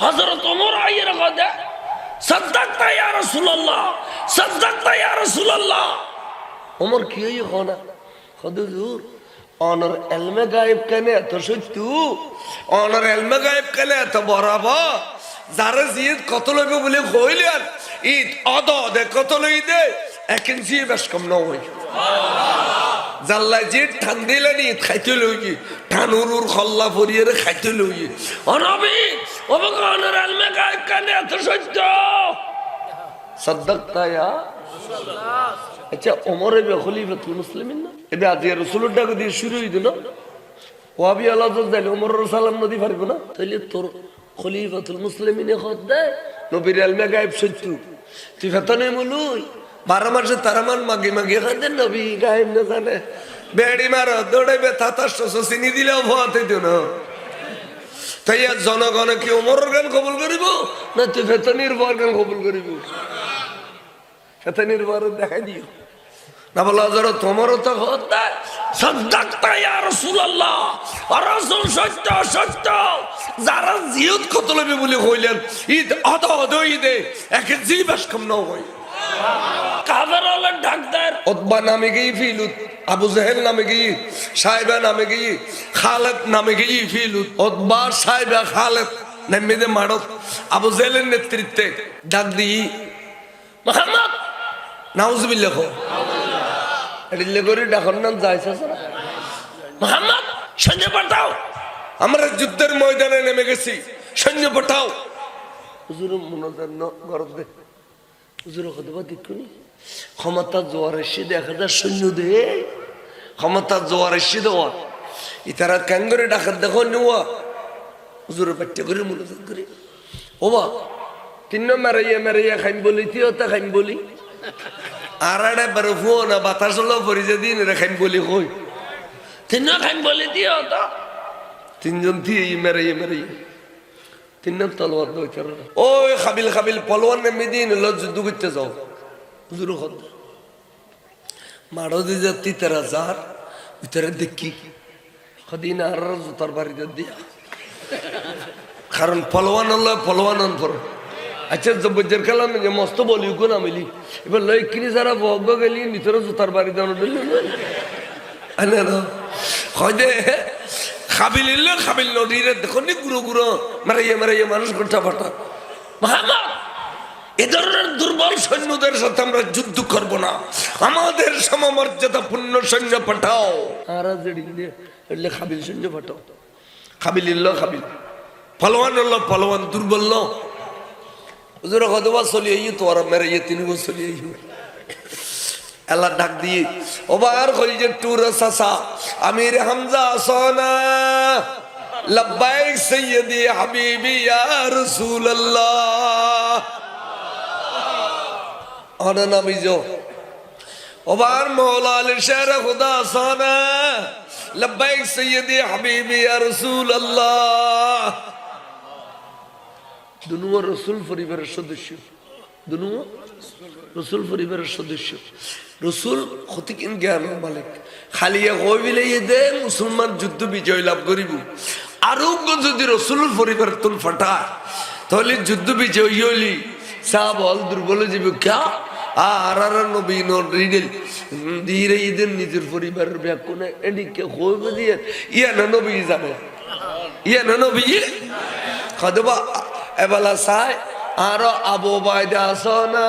হযরত ওমর আইয়ের কথা সাদ্দাকতা ইয়া রাসূলুল্লাহ, সাদ্দাকতা ইয়া রাসূলুল্লাহ। ওমর কি হই কোনা হুজুর অনর ইলমে গায়েব কেনে এত সত্য, অনর ইলমে গায়েব কেনে এত বরাবর, যারা জিদ কত লইবে বলে কইলেন ঈদ অদ দে কত লই দে একদিন জি বেশ কম না হই জাল্লা জি ঠান দিলেন ঈদ খাইতে লই ঠানুরুর খল্লা ফরিয়ে খাইতে লই অনবী ওমর অনর ইলমে গায়েব কেনে এত সত্য সাদ্দাকতা ইয়া রাসূলুল্লাহ। আচ্ছা ওমর এবে খলিফাতুল মুসলিমিন না, এবে আদি রাসূলের ডাক দিয়ে শুরু হইতো না, ওয়াবি আল্লাহ যাইলে ওমর সালাম নদী পারবো না, তাইলে তোর খলিফাতুল মুসলিমিনে খত দেয় নবীর ইলমে গায়েব সত্য, তুই ফেতনে মুলুই 12 মাসে তারামান মাগি মাগি খাদেন নবী গায়েব না জানে, বেড়ি মার দৌড়াইবে 2700 চিনি দিলেও ভয়াতে দিও না। তাই জনগণ কি ওমরের গান কবুল করিব না তুই ফেতনির বর গান কবুল করিব? ফেতনির বর দেখাই দিও না, বলো যারা তোমারও তো হত্যা সাদ্দাকতা ইয়া রাসূলুল্লাহ, রাসূল সত্য সত্য, যারা জিয়ত কত লবে বলে কইলেন ঈদ অদ অদ ঈদে এক জীবাস কম না হয়। কাফের হলো ডাকদার উতবা নামে গই ফিলুত, আবু জাহেল নামে গই, সাইবা নামে গই, খালিদ নামে গই ফিলুত, উতবা সাইবা খালিদ নামে দে মারত আবু জাহেলের নেতৃত্বে ডাক দি মুহাম্মদ নাউজুবিল্লাহ এদিলে করে ডাকর নাম যাইছে মুহাম্মদ সৈন্য পাঠাও, আমরা যুদ্ধের ময়দানে নেমে গেছি, সৈন্য পাঠাও। হুজুর মুনাজাত ন গরব দে হুজুর কতবা দেখুনি ক্ষমতা জোয়ার এসে দেখা যায় সৈন্য দে, ক্ষমতা জোয়ার এসে দেওয়া ইতারা কেন করে ডাকাত দেখো নেওয়া হুজুর বাচ্চা করে মুনাজাত করে ওবা তিন মেরাইয়া মেরাইয়া খাইম বলি তিয়তা খাইম বলি আর আড়ে বরফু না বাতাস হলো পরিজে দিন রে খাইম বলি কই তিন খাইম বলি তিয়তা তিনজন দিয়ে মেরাইয়া মেরাইয়া তিন তলোয়ার দইতার ওই খাবিল খাবিল পলোয়ার নেমে দিন হলো যুদ্ধ করতে যাও হুজুর খদ মারো দিয়ে যাত্রী 13,000 ভিতরে দেখি কদিন আর জুতার বাড়িতে দিয়া, কারণ পলোয়ান হলো পলোয়ান অন্তর। আচ্ছা জব্বর খেলাম যে মস্ত বলি কোন আমিলি এবার লই কিনি যারা বগ গেলি ভিতরে জুতার বাড়ি দেওয়ানো দে খাবিল ইল্লো খাবিল নদীরে দেখো নি গুঁড়ো গুঁড়ো মারাইয়া মারাইয়া মানুষ ঘন্টা ফাটা। মুহাম্মদ এ ধরনের দুর্বল সৈন্যদের সাথে আমরা যুদ্ধ করব না, আমাদের সমমর্যাদা পূর্ণ সৈন্য পাঠাও। আর এলে খাবিল সৈন্য পাঠাও, খাবিল ইল্লো খাবিল ফলওয়ান হলো ফলওয়ান দুর্বল ন হুজুর কতবার চলি আই তোর মেরে ইয়ে 3 বছর চলি আই আল্লাহ ডাক দিয়ে ওবার কই যে টুর সাসা আমির হামজা সোনা লব্বাইক সাইয়্যিদি হাবিবি ইয়া রাসূলুল্লাহ আনা নামি যো ওবার মওলা আলী শের খুদা সোনা লব্বাইক সাইয়্যিদি হাবিবি ইয়া রাসূলুল্লাহ। দুনুয়া রসুল পরিবারের সদস্য, দুনুয়া রসুল পরিবারের সদস্য, রসুল ক্ষতিকিন জ্ঞান মালিক খালিয়া কই বিলে দে মুসলমান যুদ্ধ বিজয় লাভ করিব, আরোগ্য যদি রসুলের পরিবার তুল ফাটা তাহলে যুদ্ধ বিজয় হইলি সাবল দুর্বল জীব কা আর আর নবী রিডেল ধীরে ঈদের নিজের পরিবারের ব্যাকুনে এদিকে কইব দিয়ে ইয়া না নবী যাবে, ইয়া না নবী কদবা এবেলা চাই আর আবু বাইদা আসো না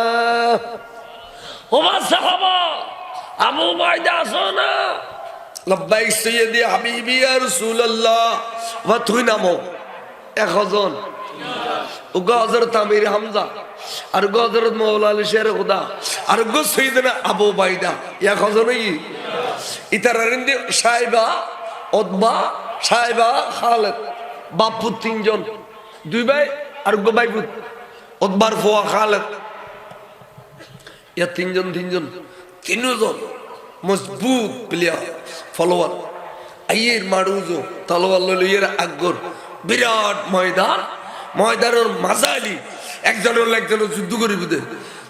ওমর সাহাবা আবু বাইদা আসো না লব্বাইক সাইয়্যিদি হাবিবি ইয়া রাসূলুল্লাহ ওয়া তুই নামো 100 জন উগা হযরত আমির হামজা আর উগা হযরত মাওলা আলী শের খুদা আর উগা সাইয়্যিদনা আবু বাইদা 100 জনই ইতারারিন্দে সাইবা উতবা সাইবা খালিদ বাপু 3 জন, 2 ভাই আর গো ভাই পুত উতবার ফুয়া খালিদ ইয়া 3 জন 3 জন মজবুত প্লেয়ার ফলোয়ার আইয়ের মারুজো তলোয়ার লইয়ের আগর বিরাট ময়দান, ময়দানের মাঝালি একজনের একজনের যুদ্ধ করিব দে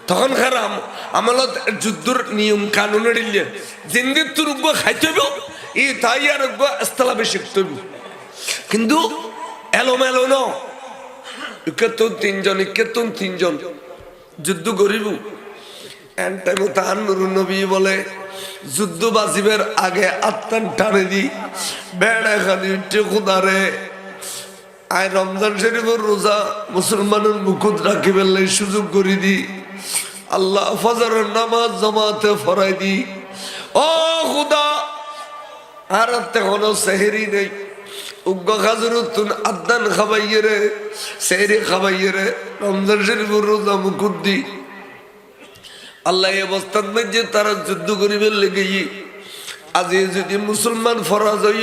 তখন খারাম আমলত যুদ্ধর নিয়ম কানুনের ইলে জিন্দির তোর উগ্র খাইতে হইব ই তাই আর উগ্র স্থলা বেশি শিখতে হইব, কিন্তু এলোমেলো ন ইকেতুন তিনজন যুদ্ধ করিব। এন টাইমে তাহার নুরুন নবী বলে যুদ্ধ বাজিবের আগে আত্মান টানে দি বেড়া খালি উঠে খুদারে আয় রমজান শরীফের রোজা মুসলমানের মুকুট রাখি ফেললে সুযোগ করে দি আল্লাহ ফজরের নামাজ জামাতে ফরাই দি। ও খুদা আর এখনো সেহেরি নেই, উগ্র খাজরুতুন আদান খাবাইয়ে রে, সেহেরি খাবাইয়ে রে, রমজান শরীফের রোজা মুকুট দি। আল্লাহ এই অবস্থান যে তারা যুদ্ধ করিবে লেগে আজ যদি মুসলমান পরাজয়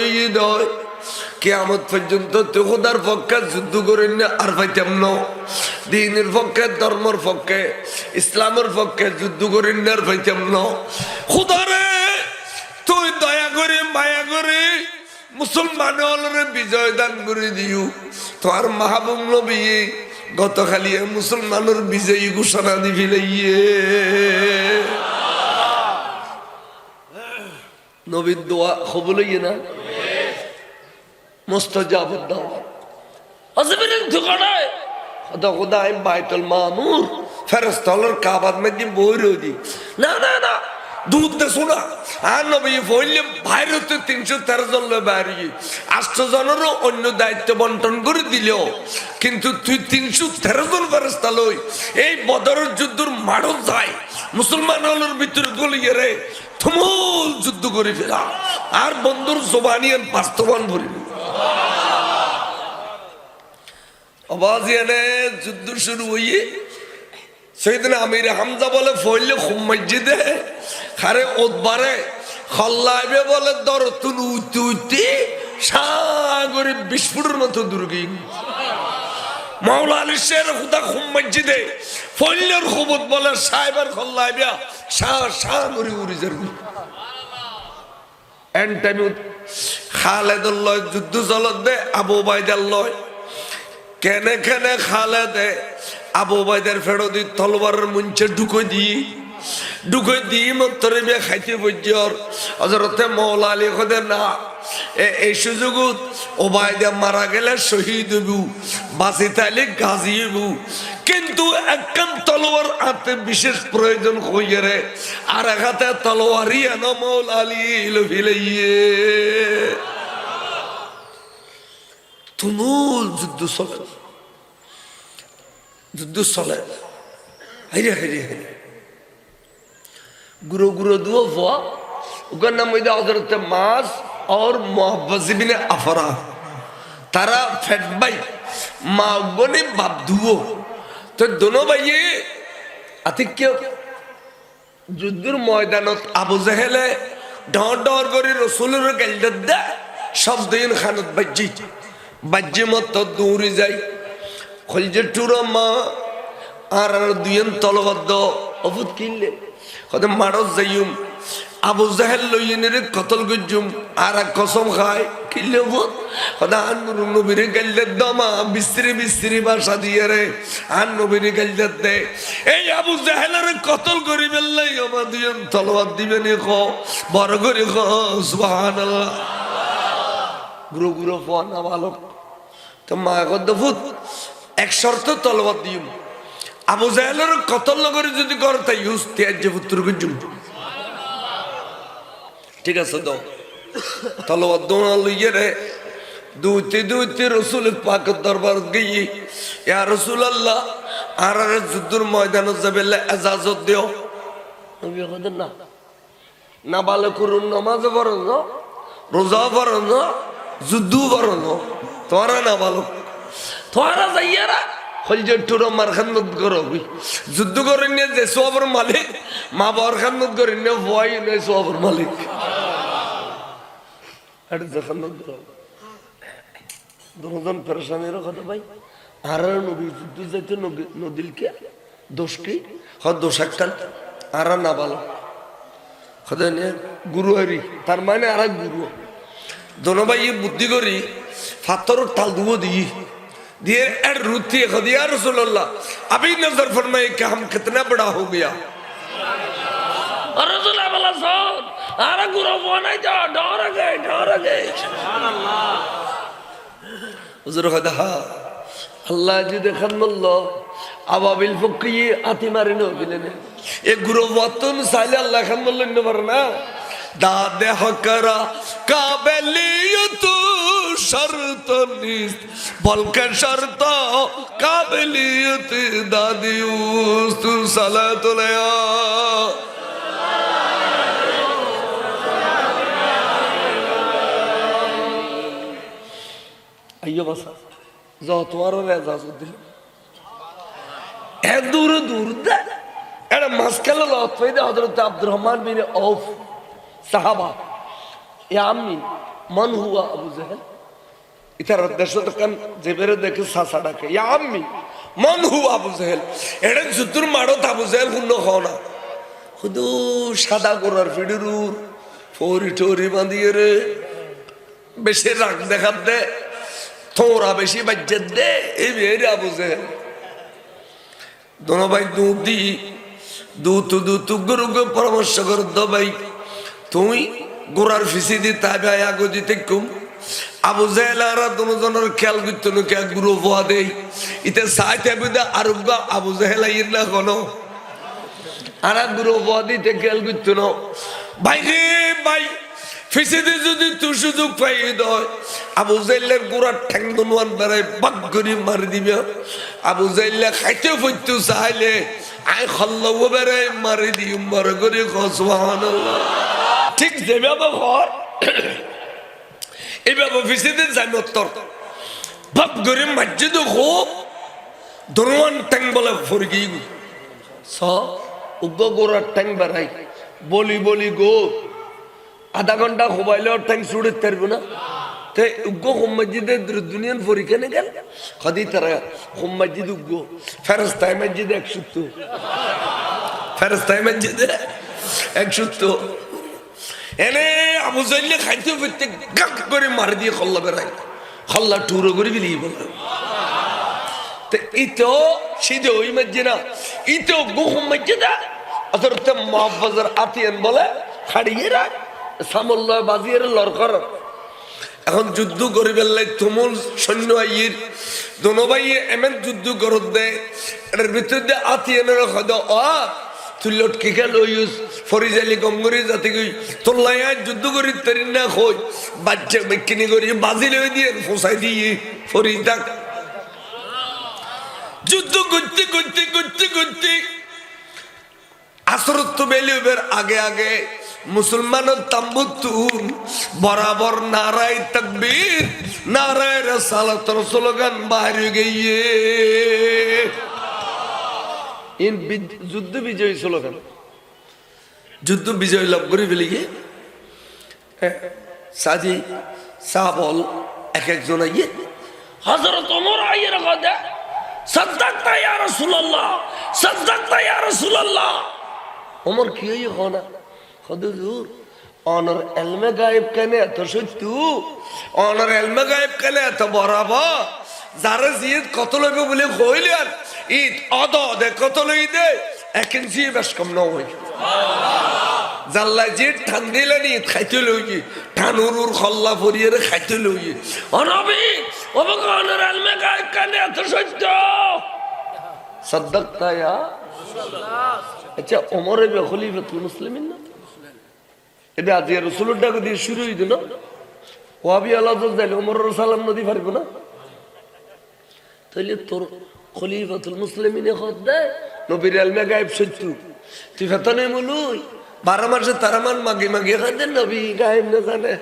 হয় কিয়ামত পর্যন্ত তো খোদার পক্ষে যুদ্ধ করেন না আর পাইতাম না, দ্বীনের পক্ষে ধর্মের পক্ষে ইসলামের পক্ষে যুদ্ধ করেন না আর পাইতাম না। খোদারে তুই দয়া করে মায়া করে মুসলমান হলরে বিজয় দান করে দিও। তোমার মাহবুব নবী গতকালি মুসলমানের বিজয়ী ঘোষণা দিলে নবীর দোয়া কবুল হইয়ে না মুস্তাজাবুদ দাওয়াত আসবেন ঠিকানায় খোদা খোদা আমি বাইতুল মামুর ফেরেশতাদের কাবার মধ্যে বই রইদি না না না দুধ দে শোনা আর নবী বললে বাইরেতে 313 জন বাইরে 8 জনেরও অন্য দায়িত্ব বন্টন করে দিল, কিন্তু তুই 313 জন ফেরেশতা লই এই বদরের যুদ্ধের মাঠে যায় মুসলমান হলের ভিতরে গলিয়ে রে তুমুল যুদ্ধ করে ফেলা আর বন্ধুর জবানিয়ান বাস্তবায়ন করি আওয়াজ এনে যুদ্ধ শুরু হইয়ে সেদিন আমির হামজা বলে ফইলে খুব মসজিদে খারে ওদবারে খল্লাইবে বলে দরতুন উঠতে উঠতে সাগরে বিস্ফোরণের মতো দুর্গী মাওলা আলী শের খুদা খুব মসজিদে ফইলের খবর বলে সাহেবের খল্লাইবে সাগরে উড়ে যাবে। এন টাইম খালেদের লয় যুদ্ধ চলত দে আবু উবাইদার লয় কেনে কেনে খালেদে আবু উবাইদার ফেরত দি তলবারের মঞ্চে ঢুকে দিই মত্তরে বিয়ে খাইতে পর্যর হযরতে মাওলা আলী খোদে না এই সুযোগত ওবায়দা মারা গেলে শহীদ হইব বাঁচি তাইলে গাজী হইব, কিন্তু একখান তলোয়ার হাতে বিশেষ প্রয়োজন হইয়ে রে আর এক হাতে তলোয়ারই এনো মাওলা আলী ফিলাইয়ে তুমুল যুদ্ধ চলে হাইরে হাইরে হাইরে গুরু গুরু দুও ফোয়া ওখান নাম হইতে হযরতে মাস और मोहब्बत बिन अफरा तारा फेट भाई माँ ने बाप दुओ तो दोनों भाई आतिक्य যুদ্ধের ময়দানত আবু জাহেলে ডর ডর করে রসুলের গালটা দে শব্দ ইন খানত বাজ্জি মত দৌড়ে যাই খলজে টুরা মা আর দুইন তলবদ্ধ অবুত কিনলে কত মারস যাইম আবু জাহেল লইনের কতল গুজুম আর কসম খায় কিনলে অবুত কদা আন নবীর গাললে দমা বিস্ত্রি ভাষা দিয়ে রে আন নবীর গাললে দে এই আবু জাহেলের কতল করি বেললাই আমার দুইন তলবাদ দিবেন খ বড় করে খ সুবহানাল্লাহ গুরু গুরু ফোন ভালো তো মা গদ্দফুত এক শর্ত তলবাদ দিম আবু জাহেলের কতল করে যদি করে তাই ইউজ ত্যাজ্য পুত্র গুজুম ঠিক আছে দাও তলবাদ দোনা লইয়ে রে দুইতে রসুল পাকের দরবার গিয়ে ইয়া রাসূলুল্লাহ আর যুদ্ধের ময়দানে যাবে ইজাজত দিও নবী বলেন না না ভালো করুন নামাজ পড়ন রোজা পড়ন যুদ্ধ পড়ন তোরা না ভালো তোরা যাইয়ারা খলজে টুরো মার খান্নত করবি যুদ্ধ করেন যে সবর মালিক মা বর খান্নত করেন না ভয় নেই সবর মালিক আর খান্নত করব দুজন পরেশানির কথা ভাই আর নবী যুদ্ধ যাইতে নদীলকে দোষকে দোষ একখান আর না ভালো গুরু হরি তার মানে আর গুরু दोनों भाई ये बुद्धि करी फातर टाल दुओ दिए एड रुती खदिया रसूलुल्लाह अभी नजर फरमाए कि हम कितना बड़ा हो गया रसूलुल्लाह वाला सौद अरे गुरु बोना जा डर गए सुभान अल्लाह हुजूर खदा আল্লাহ জি দেখান বলল আবাবিল পক্ষে আতি মারি নবিলেন এ গুরু বতন চাইলে আল্লাহ খান বললেন পারে না দাদে হকরা কাবেলিয়ত শর্ত নিস্ত বলকে শর্ত কাবেলিয়ত দাদিউস তু সালাতুল্লাহ আইয়ো বাসা যাও তোমারও রেজাজত দিল এ দূর দূর দে এটা মাসকাল লতফাইদে হযরত আব্দুর রহমান বিন আউফ সাহাবা ইয়া আম্মি মান হুয়া আবু জাহেল ইতার দেশত কান জেবেরে দেখে সাসা ডাকে ইয়া আম্মি মান হুয়া আবু জাহেল এটা যুদ্ধর মারো আবু জাহেল কোন খাওনা শুধু সাদা গোরার ফিডুর ফরি টরি বাঁধিয়ে রে বেশি রাগ দেখাত দে তোরা বেশি বাজ্যে দে এই বেরে আবু জাহেল দোনো ভাই দু গুরুকে পরামর্শ কর দো ভাই তুই গোড়ার ফিসি দি তাবে আগো দিতে কুম আবু জাহেল আর দুজনের খেয়াল করতো না কে গুরু ভুয়া দেই ইতে সাইতে বিদা আর আবু জাহেল আইর না কোনো আর গুরু ভুয়া দিতে খেয়াল করতো না ভাই রে ভাই ফিসিতে যদি তুই সুযোগ পাই দয় আবু জাহেলের গোড়ার ঠ্যাং দনুয়ান বেড়ায় বাক করে মারি দিবে আবু জাহেলে খাইতে ফুটতে চাইলে আয় খল্লাও বেড়ায় মারি দিই মার করে সুবহানাল্লাহ ঠিক যেভাবে ঘর এইভাবে ফিসিতে যাই উত্তর বাক করে মসজিদ খুব দনুয়ান ঠ্যাং বলে ফরগি স উগ্র গোড়ার ঠ্যাং বেড়াই বলি বলি গো আধা ঘন্টা মোবাইলের ট্যাঙ্ক ছুড়ে পারবো না তে উগ্র হোম মসজিদে দুনিয়ার পরীক্ষা নে গেল খাদি তারা হোম মসজিদ উগ্র ফেরস্তাই মসজিদে 170 ফেরস্তাই মসজিদে 170 এনে আবু জাহেল খাইতে ফিরতে গাক করে মার দিয়ে খল্লা বেড়াই খল্লা টুরো করে বিলি বলে তে ইতো সিধে ওই মসজিদ না ইতো উগ্র হোম মসজিদে হযরত মুহাফফিজুর আতিয়ান বলে খাড়িয়ে রাখ সামল্লয় বাজিয়ে লড়কর এখন যুদ্ধ করিবার লাই তুমুল সৈন্য আইয়ের দোনো ভাইয়ে এমন যুদ্ধ করত দে এটার ভিতরে আতিয়ানের খদ তুই লটকি খেল ইউজ ফরিজালি গঙ্গরি যাতে কই তোল্লাই যুদ্ধ করি তারি না খোঁজ বাচ্চা বিকিনি করি বাজি লই দিয়ে ফসাই দিয়ে ফরিজ ডাক যুদ্ধ করতে করতে করতে করতে আসরত বেলিবের আগে আগে মুসলমানের তাম্বুতুন বরাবর নারায় তাকবীর নারায় রিসালাতের স্লোগান বাইরে গিয়ে ইন যুদ্ধ বিজয় স্লোগান যুদ্ধ বিজয় লাভ করে ফেলি গিয়ে সাজি সাবল এক একজন আইয়ে হযরত ওমর আইয়ে রাখা সাদ্দাকতা ইয়া রাসূলুল্লাহ সাদ্দাকতা ইয়া রাসূলুল্লাহ ওমর কি হইয়ে খানা হুজুর অনর ইলমে গায়েব কেনে এত সত্য অনর ইলমে গায়েব কেনে এত বরাবর যারা জিদ কত লইবে বলে কইলেন ঈদ আদা দে কত লই দে এখন জি বেশ কম না হই জাল্লা জি ঠান দিলেন ঈদ খাইতে লই ঠানুরুর খল্লা ফরিয়ে খাইতে লই অনবী ওবকে অনর ইলমে গায়েব কেনে এত সত্য সাদ্দাকতা ইয়া রাসূলুল্লাহ আচ্ছা ওমর ইবনে খলিফাতুল মুসলিমিন না এটা আজ রাসূলের ডাক দিয়ে শুরু হইতো না ওয়াবি আল্লাহ যাইলে ওমর সালাম নদী পারবো না তাইলে তোর খলিফাতুল মুসলিমিনে খত দেয় নবীর ইলমে গায়েব সত্য তুই ফেতনে মুলুই 12 মাসে তারামান মাগি মাগি খাতে নবী গায়েব না জানে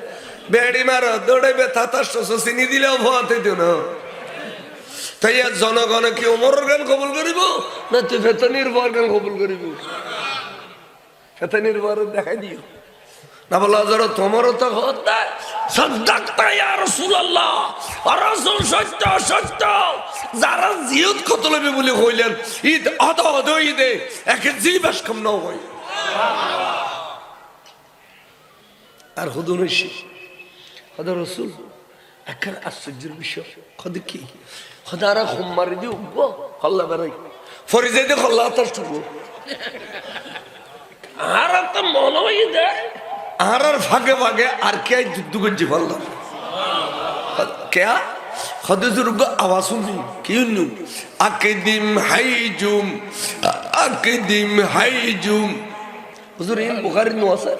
বেড়ি মারো দৌড়াইবে তাতাশো চিনি দিলেও ভয়াতে দিও না তাই জনগণ কি ওমরের গান কবুল করিব না তুই ফেতনির বর গান কবুল করিব ফেতনির বর দেখাই দিও না বলো যারা তোমারও তো হত্যা সাদ্দাকতা ইয়া রাসূলুল্লাহ আর রাসূল সত্য সত্য যারা জিয়ত কত লবে বলে কইলেন ঈদ আদা আদা ঈদে একে জীবাস কম না হয় আর হুদুর হইছে খোদা রাসূল একবার আশ্চর্যের বিষয় খোদা কি খোদারা খুম্মারি দি উগো খল্লা বেরাই ফরিজে দি খল্লা তার শুরু আর তো মনে হয় দে আর ফাঁকে ফাঁকে আর কে যুদ্ধ করছি বললাম কে খদজুর্গ আওয়াজ শুনি কি নু আকদিম হাইজুম আকদিম হাইজুম হুজুর ইন বুখারী নো আছে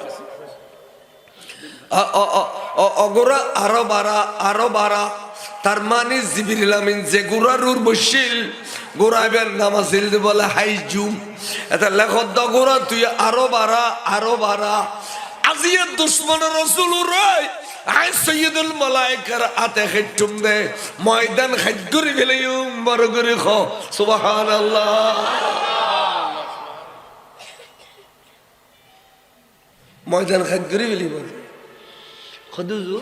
অগরা আরো বারা তার মানে জিবরিল আমিন যে গোরারুর বসিল গোরাবের নামাজিল বলে হাইজুম এটা লেখত দগরা তুই আরো বারা আজিয়া দুশ্মন রাসূল রয় আই সৈয়দুল মালায়েকার আতে খেটুম দে ময়দান খাজ করে ফেলাইম বড় করে খ সুবহানাল্লাহ ময়দান খাজ করে ফেলিব খদুজু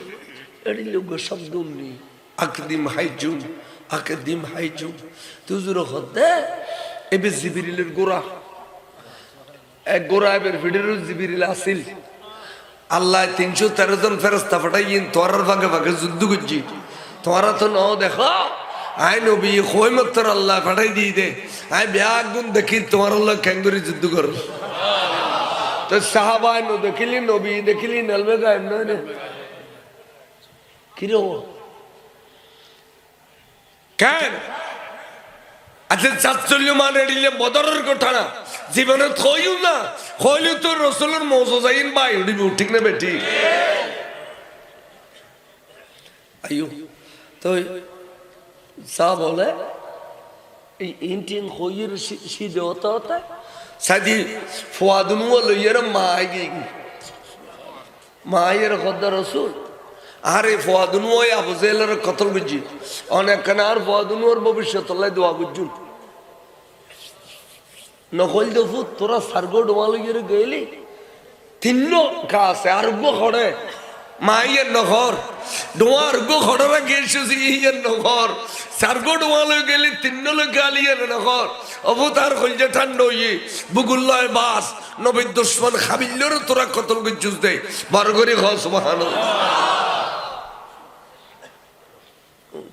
এডি লোক শব্দ নেই আকদিম হাইজুম তুজুর খদে এবে জিবরিলের গোরা এক গোরা এবের ভিডিওর জিবরিল আসিল আল্লাহ 313 জন ফেরেশতা পাঠাইন তোরার ভাগে ভাগে যুদ্ধ করছি তোরা তো ন দেখো আই নবী খয়মতর আল্লাহ পাঠাই দিয়ে দে আই ব্যাগ গুণ দেখি তোমার আল্লাহ ক্যাঙ্গুরি যুদ্ধ কর তো সাহাবা নো দেখিলি নবী দেখিলি নলবে গায়ব নয় কি রে কেন আচ্ছা চাচল্য মান এড়িলে বদরের কথা না জীবনে থইও না হইলে তো রসুলের মৌজুজাইন বাই উঠিব ঠিক না বেটি আইও তো সা বলে এই ইন্টিন হইয়ের সিদে হতে হতে সাদি ফুয়াদুনু লইয়ের মায়ের খদ্দা রসুল আরে ফুয়াদুনু ওই আবু জেলের কতল বুঝি অনেক কানার ফুয়াদুনুর ভবিষ্যৎ আল্লাহ দোয়া বুঝুন নকল দফু তোরা সার্গ ডোমা লইয়ের গেলি তিন্ন কাছে আরোগ্য খড়ে মাইয়ের নহর ডোয়ার গো খড়রা গেছি ইয়ের নহর সার্গ ডোমা লই গেলি তিন্ন লোক গালিয়ের নহর অবতার কইজে ঠান্ডা হইয়ে বুগুল্লায় বাস নবীর দুশ্মন খাবিল্লেরও তোরা কতল গুজুস দে বার করে খ সুবহানাল্লাহ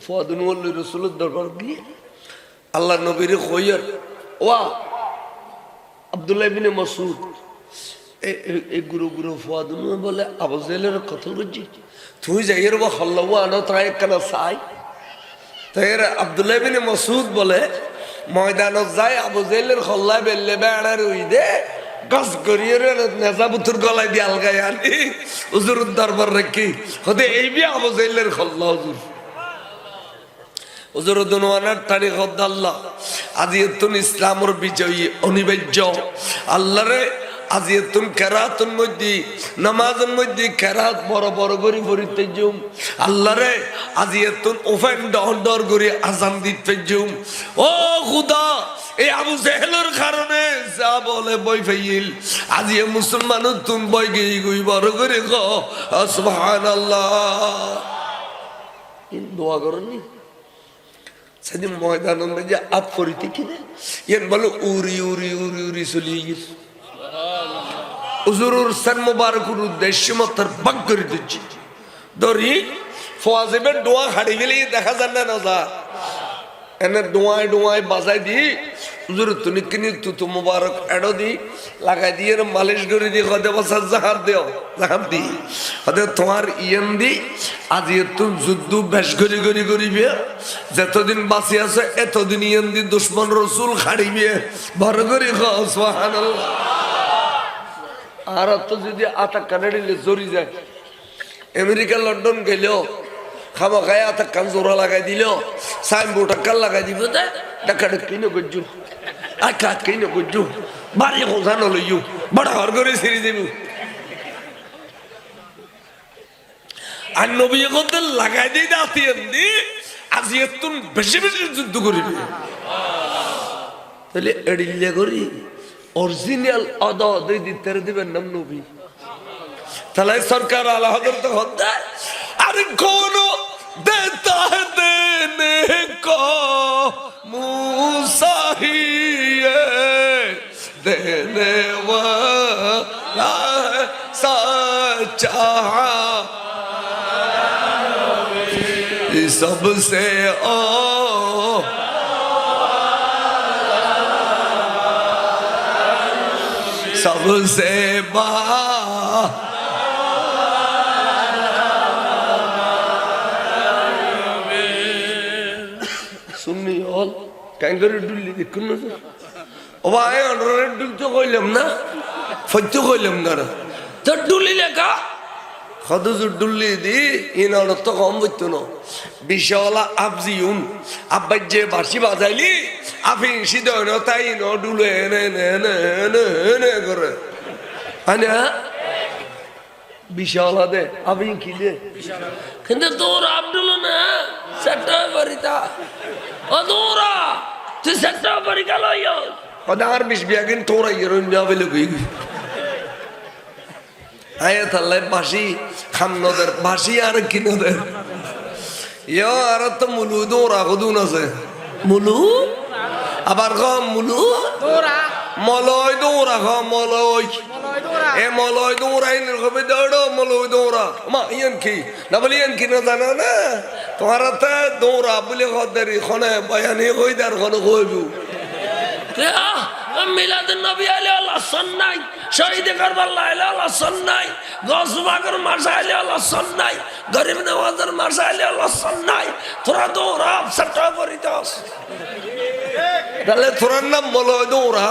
ফুয়াদুন ওয়াল্লি রাসূলের দরবার গিয়ে আল্লাহ নবীর কইয়ার ওয়া আব্দুল্লাহ ইবনে মাসউদ এই গুরু ফুয়াদুন বলে আবু জেলের কতল গুজি তুই যাইয়ের বা হল্লাও আনো তাই কানা চাই তাই আব্দুল্লাহ ইবনে মাসউদ বলে ময়দানত যায় আবু জেলের হল্লায় বেললে বেড়ার উই দে গাছ গড়িয়ে নেজাবুতুর গলায় দিয়ে আলগায় আনি হুজুরের দরবার রেখে হতে এই বি আবু জেলের হল্লা হুজুর দুনওয়ানার তারিখ আল্লাহ আজিয়াতুন ইসলামের বিজয়ী অনিবার্য আল্লাহরে আজিয়াতুন কেরাতুন মধ্যে নামাজের মধ্যে কেরাত বড় বড় করে পড়িতে জুম আল্লাহরে আজিয়াতুন ওফেন ডর করে আজান দিতে জুম ও খুদা এই আবু জেহেলের কারণে যা বলে বই ফাইল আজিয়ে মুসলমান তুন বই গই গই বড় করে গ সুবহানাল্লাহ ইন দোয়া করনি সেদিন ময়দানের মধ্যে আপ করিতে কিনে ইয়েন বলো উরি চলিয়ে গেছে হুজুরের সান মুবারকের উদ্দেশ্য মত বাগ করে দিচ্ছি ধরি ফওয়াজিবের দোয়া হারিয়ে গেলে দেখা যায় না যা এনে দোয়ায় বাজাই দি হুজুর তুমি কিনি তুতু মুবারক এডো দি লাগাই দিয়ে মালিশ করে দি কদে বসা জাহার দেও জাহার দি কদে তোমার ইয়েন দি আজি তুমি যুদ্ধ বেশ করিবে যতদিন বাঁচি আছে এতদিন ইয়েন দি দুশ্মন রসুল খাড়িবে বড় করে সুবহানাল্লাহ আর তো যদি আটা কানাডিলে জড়ি যায় আমেরিকা লন্ডন গেলেও খামা খায় আটা কান জোড়া লাগাই দিল সাইনবোর্ড কাল লাগাই দিব টাকা কিনে গজ্জু আকা কিনে গজ্জু বাড়ি খোঁজানো লইও বড় ঘর করে ছেড়ে দেব আর নবী কত লাগাই দিই দাঁতিয়েন দি আজি তুন বেশি যুদ্ধ করিবে তাহলে এড়িলে করি অরিজিনাল আদা দুই দিন তেরে দিবেন নাম নবী তাহলে সরকার আলা হযরত হদ্দা আরে কোন দেতা है देने को मूसा ही देने वाला सच्चा सबसे सबसे কেন করে ডুললি দেখুন না ও ভাই অনরের ডুল তো কইলাম না সত্য কইলাম না তো ডুলি লেখা কত জোর ডুললি দি ইনার তো কম বইতো না বিশালা আবজিউন আব্বাই যে বাঁশি বাজাইলি আপনি সিদ্ধ তাই ন ডুলে এনে করে হ্যাঁ বিশালা দে আপনি কি দে কিন্তু তোর আব্দুল না সেটা বাড়িটা ও তোরা তুই সেটা বাড়ি গেল আর বিশ বিয়াগিন তোরা ইরোন যাবে লুকি আয় তাহলে বাসি খাম নদের বাসি আর কি নদের ইয় আর তো মুলু দৌড়া কদুন আছে মুলু আবার ক মুলু মলয় দৌড়া খ মলয় এ মলয় দৌড়াই কবে দৌড়ো মলয় দৌড়া মা ইয়ান কি না বলি ইয়ান কি না জানো না তোমার তো দৌড়া বলে খদেরি খনে বয়ানি কই দার খনে কইবু মিলাদুন নবী আলাইহিস সাল্লাম শহীদ কারবালা আলাইহিস সাল্লাম গজবাগর মাসা আলাইহিস সাল্লাম গরিব নওয়াজের মাসা আলাইহিস সাল্লাম তোরা দৌড়া সট্টা পরিতাস তাহলে তোর নাম বলো দৌড়া